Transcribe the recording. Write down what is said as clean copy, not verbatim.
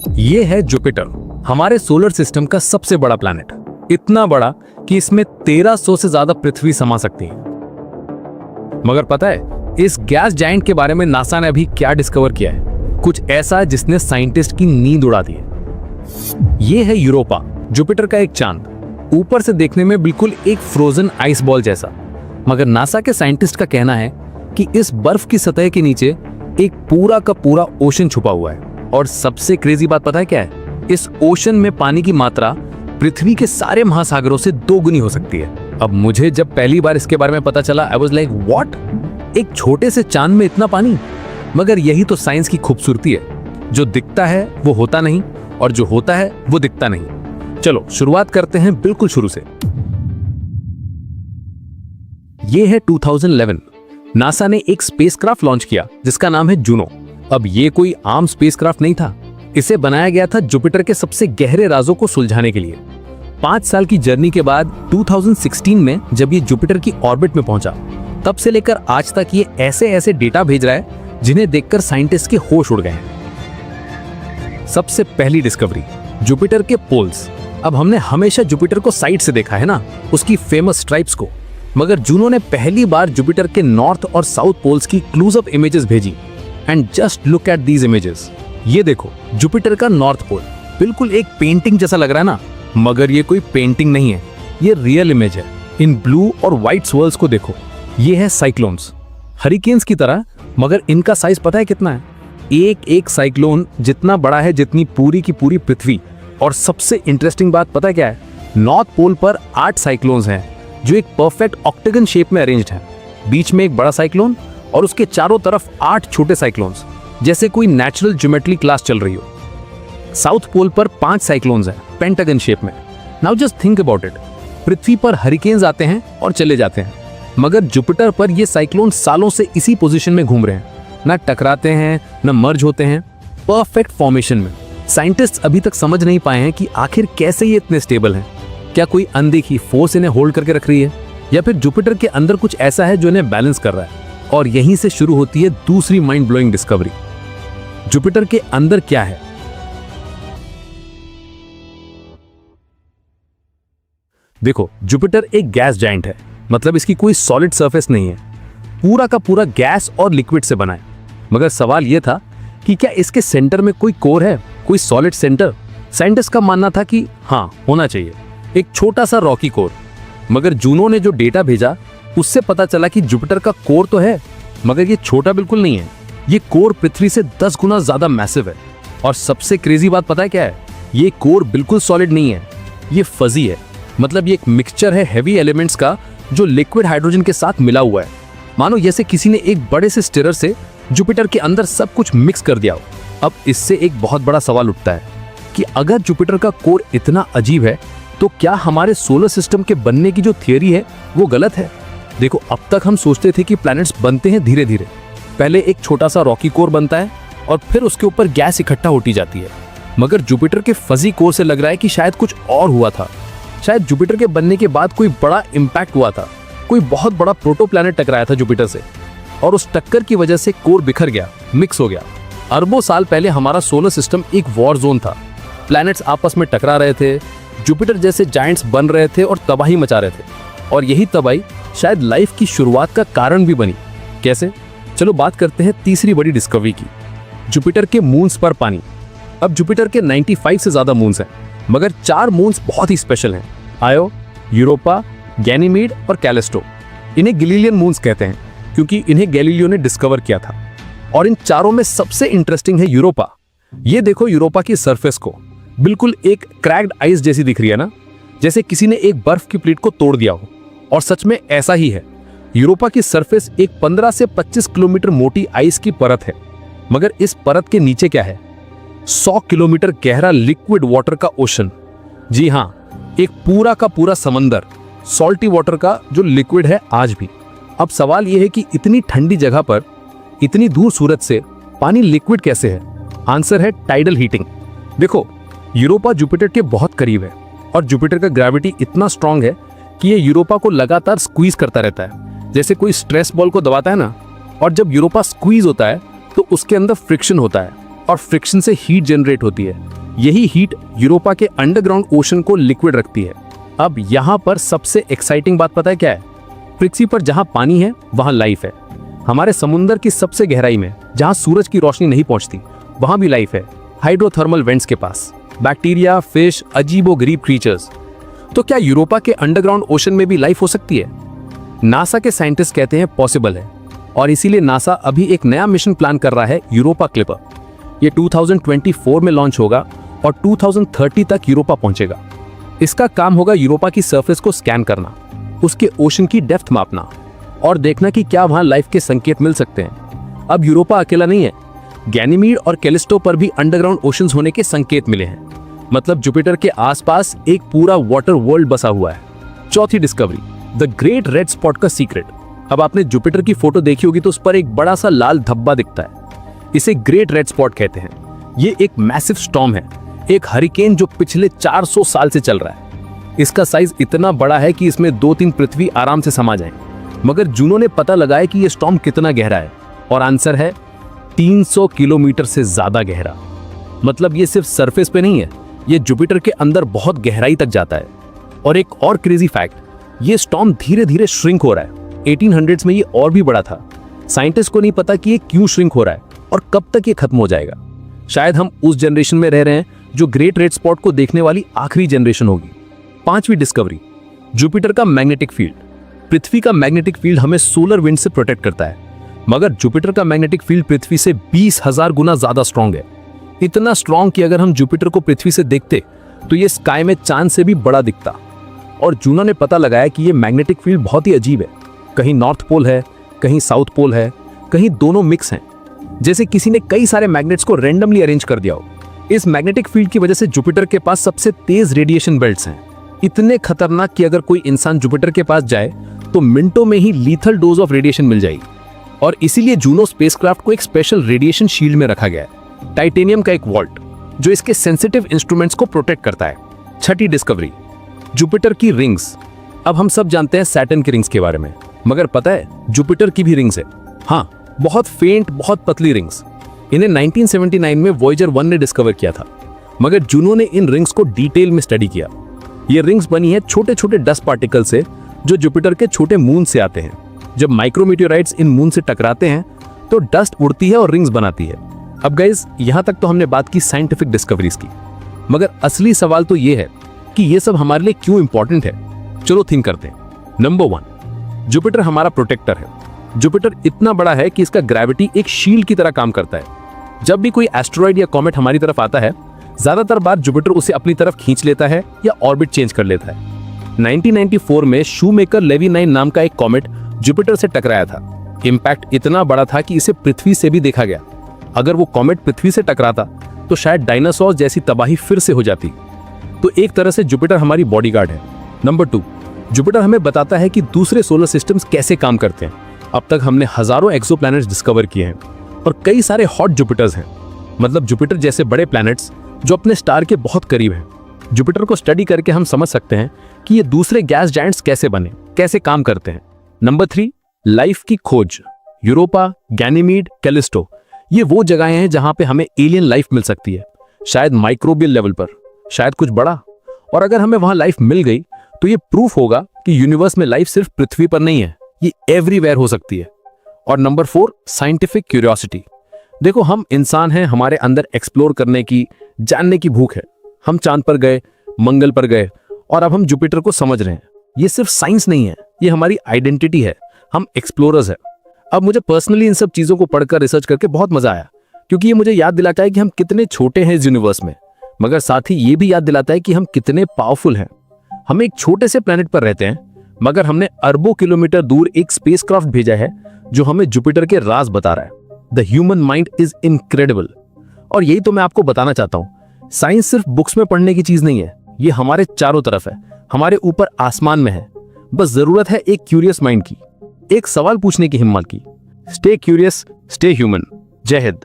ये है जुपिटर, हमारे सोलर सिस्टम का सबसे बड़ा प्लैनेट। इतना बड़ा कि इसमें 1300 से ज्यादा पृथ्वी समा सकती है। मगर पता है इस गैस जायंट के बारे में नासा ने अभी क्या डिस्कवर किया है? कुछ ऐसा जिसने साइंटिस्ट की नींद उड़ा दी है। ये है यूरोपा, जुपिटर का एक चांद। ऊपर से देखने में बिल्कुल एक फ्रोजन आइस बॉल जैसा, मगर नासा के साइंटिस्ट का कहना है कि इस बर्फ की सतह के नीचे एक पूरा का पूरा ओशन छुपा हुआ है। और सबसे क्रेजी बात पता है क्या है? इस ओशन में पानी की मात्रा पृथ्वी के सारे महासागरों से 2 गुनी हो सकती है। अब मुझे जब पहली बार इसके बारे में पता चला, आई वाज लाइक व्हाट, एक छोटे से चांद में इतना पानी। मगर यही तो साइंस की खूबसूरती है, जो दिखता है वो होता नहीं और जो होता है वो दिखता नहीं। चलो शुरुआत करते हैं बिल्कुल शुरू से। ये है 2011, नासा ने एक स्पेसक्राफ्ट लॉन्च किया जिसका नाम है जूनो। अब ये कोई आम स्पेसक्राफ्ट नहीं था, इसे बनाया गया था जुपिटर के सबसे गहरे राजों को सुलझाने के लिए। 5 साल की जर्नी के बाद 2016 में जब ये जुपिटर की ऑर्बिट में पहुंचा, तब से लेकर आज तक ये ऐसे ऐसे डेटा भेज रहा है जिन्हें देखकर साइंटिस्ट के होश उड़ गए हैं। सबसे पहली डिस्कवरी, जुपिटर के पोल्स। अब हमने हमेशा जुपिटर को साइड से देखा है ना, उसकी फेमस स्ट्राइप्स को, मगर जूनो ने पहली बार जुपिटर के नॉर्थ और साउथ पोल्स की क्लोजअप इमेजेस भेजी। And just look at these images. ये देखो जुपिटर का नॉर्थ पोल, बिल्कुल एक पेंटिंग जैसा लग रहा है ना, मगर ये कोई पेंटिंग नहीं है, ये रियल इमेज है। इन ब्लू और व्हाइट स्वर्ल्स को देखो, ये है साइक्लोन्स, हरिकेन्स की तरह, मगर इनका साइज पता है कितना है? एक एक साइक्लोन जितना बड़ा है जितनी पूरी की पूरी पृथ्वी। और सबसे इंटरेस्टिंग बात पता है क्या है? नॉर्थ पोल पर 8 साइक्लोन्स हैं जो एक परफेक्ट ऑक्टेगन शेप में अरेंज्ड है। बीच में एक बड़ा साइक्लोन और उसके चारों तरफ 8 छोटे साइक्लोन्स, जैसे कोई नेचुरल ज्योमेट्री क्लास चल रही हो। साउथ पोल पर 5 साइक्लोन्स हैं पेंटागन शेप में। Now just think about it, पृथ्वी पर हरिकेन्स आते हैं और चले जाते हैं, मगर जुपिटर पर ये साइक्लोन सालों से इसी पोजीशन में घूम रहे हैं, ना टकराते हैं ना मर्ज होते हैं, परफेक्ट फॉर्मेशन में। साइंटिस्ट अभी तक समझ नहीं पाए हैं कि आखिर कैसे ये इतने स्टेबल हैं। क्या कोई अनदेखी फोर्स इन्हें होल्ड करके रख रही है, या फिर जुपिटर के अंदर कुछ ऐसा है जो इन्हें बैलेंस कर रहा है? और यहीं से शुरू होती है दूसरी माइंड ब्लोइंग डिस्कवरी। जुपिटर के अंदर क्या है? देखो, जुपिटर एक गैस जायंट है, मतलब इसकी कोई सॉलिड सरफेस नहीं है, पूरा का पूरा गैस और लिक्विड से बना है। मगर सवाल यह था कि क्या इसके सेंटर में कोई कोर है, कोई सॉलिड सेंटर? साइंटिस्ट का मानना था कि हाँ, होना चाहिए, एक छोटा सा रॉकी कोर। मगर जूनो ने जो डेटा भेजा उससे पता चला कि जुपिटर का कोर तो है, मगर ये छोटा बिल्कुल नहीं है। ये कोर पृथ्वी से 10 गुना ज्यादा मैसिव है। और सबसे क्रेजी बात पता है क्या है? ये कोर बिल्कुल सॉलिड नहीं है, ये फजी है। मतलब ये एक मिक्सचर है हेवी एलिमेंट्स का जो लिक्विड हाइड्रोजन के साथ मिला हुआ है। मानो जैसे किसी ने एक बड़े से स्टिरर से जुपिटर के अंदर सब कुछ मिक्स कर दिया हो। अब इससे एक बहुत बड़ा सवाल उठता है कि अगर जुपिटर का कोर इतना अजीब है, तो क्या हमारे सोलर सिस्टम के बनने की जो थियरी है वो गलत है? देखो, अब तक हम सोचते थे कि प्लैनेट्स बनते हैं धीरे धीरे, पहले एक छोटा सा रॉकी कोर बनता है और फिर उसके ऊपर गैस इकट्ठा होती जाती है। मगर जुपिटर के फजी कोर से लग रहा है कि शायद कुछ और हुआ था। शायद जुपिटर के बनने के बाद कोई बड़ा इंपैक्ट हुआ था, कोई बहुत बड़ा प्रोटो प्लैनेट टकराया था जुपिटर से, और उस टक्कर की वजह से कोर बिखर गया, मिक्स हो गया। अरबों साल पहले हमारा सोलर सिस्टम एक वॉर जोन था, प्लैनेट्स आपस में टकरा रहे थे, जुपिटर जैसे जायंट्स बन रहे थे और तबाही मचा रहे थे। और यही तबाही शायद लाइफ की शुरुआत का कारण भी बनी। कैसे? चलो बात करते हैं तीसरी बड़ी डिस्कवरी की, जुपिटर के मून्स पर पानी। अब जुपिटर के 95 से ज्यादा मून्स हैं, मगर 4 मून्स बहुत ही स्पेशल हैं, आयो, यूरोपा, गैनीमेड और कैलिस्टो। इन्हें गैलीलियन मून्स कहते हैं क्योंकि इन्हें गैलीलियो ने डिस्कवर किया था। और इन चारों में सबसे इंटरेस्टिंग है यूरोपा। ये देखो यूरोपा की सरफेस को, बिल्कुल एक क्रैक्ड आइस जैसी दिख रही है ना, जैसे किसी ने एक बर्फ की प्लेट को तोड़ दिया हो। और सच में ऐसा ही है। यूरोपा की सरफेस एक 15 से 25 किलोमीटर मोटी आइस की परत है। मगर इस परत के नीचे क्या है? 100 किलोमीटर गहरा लिक्विड वाटर का ओशन। जी हाँ, एक पूरा का पूरा समंदर, सॉल्टी वाटर का जो लिक्विड है आज भी। अब सवाल यह है कि इतनी ठंडी जगह पर इतनी दूर सूरज से पानी लिक्विड कैसे है? आंसर है टाइडल हीटिंग। देखो, यूरोपा जुपिटर के बहुत करीब है और जुपिटर का ग्रेविटी इतना स्ट्रांग है कि ये यूरोपा को लगातार स्क्वीज करता रहता है, जैसे कोई स्ट्रेस बॉल को दबाता है ना। और जब यूरोपा स्क्वीज होता है तो उसके अंदर फ्रिक्शन होता है और फ्रिक्शन से हीट जनरेट होती है। यही हीट यूरोपा के अंडरग्राउंड ओशन को लिक्विड रखती है। अब यहाँ पर सबसे एक्साइटिंग बात पता है क्या है? पृथ्वी पर जहाँ पानी है वहाँ लाइफ है। हमारे समुद्र की सबसे गहराई में जहाँ सूरज की रोशनी नहीं पहुँचती वहाँ भी लाइफ है, हाइड्रोथर्मल वेंट्स के पास। बैक्टीरिया, फिश, अजीबोगरीब क्रीचर्स। तो क्या यूरोपा के अंडरग्राउंड ओशन में भी लाइफ हो सकती है? नासा के साइंटिस्ट कहते हैं पॉसिबल है, और इसीलिए नासा अभी एक नया मिशन प्लान कर रहा है, यूरोपा क्लिपर। ये 2024 में लॉन्च होगा और 2030 तक यूरोपा पहुंचेगा। इसका काम होगा यूरोपा की सरफेस को स्कैन करना, उसके ओशन की डेप्थ मापना और देखना कि क्या वहां लाइफ के संकेत मिल सकते हैं। अब यूरोपा अकेला नहीं है, गैनीमीड और कैलिस्टो पर भी अंडरग्राउंड ओशंस होने के संकेत मिले हैं। मतलब जुपिटर के आसपास एक पूरा वाटर वर्ल्ड बसा हुआ है। चौथी discovery, the great red spot का सीक्रेट। अब आपने जुपिटर की फोटो देखी होगी तो उस पर एक बड़ा सा लाल धब्बा दिखता है। इसे ग्रेट रेड स्पॉट कहते हैं। ये एक मैसिव स्टॉर्म है, एक हरिकेन जो पिछले 400 साल से चल रहा है। इसका साइज इतना बड़ा है कि इसमें 2-3 पृथ्वी आराम से समा जाएं। मगर जूनों ने पता लगाया कि ये स्टॉर्म कितना गहरा है, और आंसर है 300 किलोमीटर से ज्यादा गहरा। मतलब ये सिर्फ सरफेस पे नहीं है, ये जुपिटर के अंदर बहुत गहराई तक जाता है। और एक और क्रेजी फैक्ट, ये स्टॉर्म धीरे धीरे श्रिंक हो रहा है। 1800s में ये और भी बड़ा था। साइंटिस्ट को नहीं पता कि ये क्यों श्रिंक हो रहा है और कब तक ये खत्म हो जाएगा। शायद हम उस जनरेशन में रह रहे हैं जो ग्रेट रेड स्पॉट को देखने वाली आखिरी जनरेशन होगी। पांचवी डिस्कवरी, जुपिटर का मैग्नेटिक फील्ड। पृथ्वी का मैग्नेटिक फील्ड हमें सोलर विंड से प्रोटेक्ट करता है, मगर जुपिटर का मैग्नेटिक फील्ड पृथ्वी से 20,000 गुना ज्यादा स्ट्रॉन्ग है। इतना स्ट्रॉन्ग कि अगर हम जुपिटर को पृथ्वी से देखते तो ये स्काई में चांद से भी बड़ा दिखता। और जूनों ने पता लगाया कि ये मैग्नेटिक फील्ड बहुत ही अजीब है। कहीं नॉर्थ पोल है, कहीं साउथ पोल है, कहीं दोनों मिक्स हैं। जैसे किसी ने कई सारे मैग्नेट्स को रैंडमली अरेंज कर दिया हो। इस मैग्नेटिक फील्ड की वजह से जुपिटर के पास सबसे तेज रेडिएशन बेल्ट्स हैं, इतने खतरनाक कि अगर कोई इंसान जुपिटर के पास जाए तो मिनटों में ही लीथल डोज ऑफ रेडिएशन मिल जाएगी। और इसीलिए जूनो स्पेसक्राफ्ट को एक स्पेशल रेडिएशन शील्ड में रखा गया है, टाइटेनियम का एक वॉल्ट, जो इसके सेंसिटिव इंस्ट्रूमेंट्स को प्रोटेक्ट करता है। छठी डिस्कवरी, जुपिटर की रिंग्स। अब हम सब जानते हैं सैटर्न की रिंग्स के बारे में, मगर पता है जुपिटर की भी रिंग्स है। हाँ, बहुत फेंट, बहुत पतली रिंग्स। इन्हें 1979 में वॉयेजर 1 ने डिस्कवर किया था, मगर जूनो ने इन रिंग्स को डिटेल में स्टडी किया। ये रिंग्स बनी है छोटे छोटे डस्ट पार्टिकल से, जो जुपिटर के छोटे मून से आते हैं। जब माइक्रोमीटियोराइट्स इन मून से टकराते हैं तो डस्ट उड़ती है और रिंग्स बनाती है। अब गाइस, यहां तक तो हमने बात की साइंटिफिक डिस्कवरीज की, मगर असली सवाल तो ये है कि ये सब हमारे लिए क्यों इंपॉर्टेंट है। चलो थिंक करते हैं। नंबर 1, जुपिटर हमारा प्रोटेक्टर है। जुपिटर इतना बड़ा है कि इसका ग्रेविटी एक शील्ड की तरह काम करता है। जब भी कोई एस्टेरॉइड या कॉमेट हमारी तरफ आता है, ज्यादातर बार जुपिटर उसे अपनी तरफ खींच लेता है या ऑर्बिट चेंज कर लेता है। 1994 में शूमेकर लेवी 9 नाम का एक कॉमेट जुपिटर से टकराया था। इंपैक्ट इतना बड़ा था कि इसे पृथ्वी से भी देखा गया। अगर वो कॉमेट पृथ्वी से टकराता तो शायद डायनासोर जैसी तबाही फिर से हो जाती। तो एक तरह से जुपिटर हमारी बॉडीगार्ड है। नंबर 2, जुपिटर हमें बताता है कि दूसरे सोलर सिस्टम्स कैसे काम करते हैं। अब तक हमने हजारों एक्सोप्लैनेट्स डिस्कवर किए हैं और कई सारे हॉट जुपिटर्स हैं, मतलब जुपिटर जैसे बड़े प्लैनेट्स जो अपने स्टार के बहुत करीब हैं। जुपिटर को स्टडी करके हम समझ सकते हैं कि ये दूसरे गैस जायंट्स कैसे बने, कैसे काम करते हैं। नंबर 3, लाइफ की खोज। यूरोपा, गैनीमीड, कैलिस्टो, ये वो जगहें हैं जहां पे हमें एलियन लाइफ मिल सकती है, शायद माइक्रोबियल लेवल पर, शायद कुछ बड़ा। और अगर हमें वहां लाइफ मिल गई तो ये प्रूफ होगा कि यूनिवर्स में लाइफ सिर्फ पृथ्वी पर नहीं है, ये एवरीवेयर हो सकती है। और नंबर 4, साइंटिफिक क्यूरियोसिटी। देखो, हम इंसान हैं, हमारे अंदर एक्सप्लोर करने की, जानने की भूख है। हम चांद पर गए, मंगल पर गए, और अब हम जुपिटर को समझ रहे हैं। ये सिर्फ साइंस नहीं है, ये हमारी आइडेंटिटी है। हम एक्सप्लोरर्स हैं। अब मुझे पर्सनली इन सब चीजों को पढ़कर, रिसर्च करके बहुत मजा आया, क्योंकि ये मुझे याद दिलाता है कि हम कितने छोटे हैं इस यूनिवर्स में, मगर साथ ही ये भी याद दिलाता है कि हम कितने पावरफुल हैं। हम एक छोटे से प्लेनेट पर रहते हैं, मगर हमने अरबों किलोमीटर दूर एक स्पेसक्राफ्ट भेजा है जो हमें जुपिटर के राज बता रहा है। The human mind is incredible. और यही तो मैं आपको बताना चाहता हूं, साइंस सिर्फ बुक्स में पढ़ने की चीज नहीं है, ये हमारे चारों तरफ है, हमारे ऊपर आसमान में है। बस जरूरत है एक क्यूरियस माइंड की, एक सवाल पूछने की हिम्मत की। Stay curious, stay human. जय हिंद।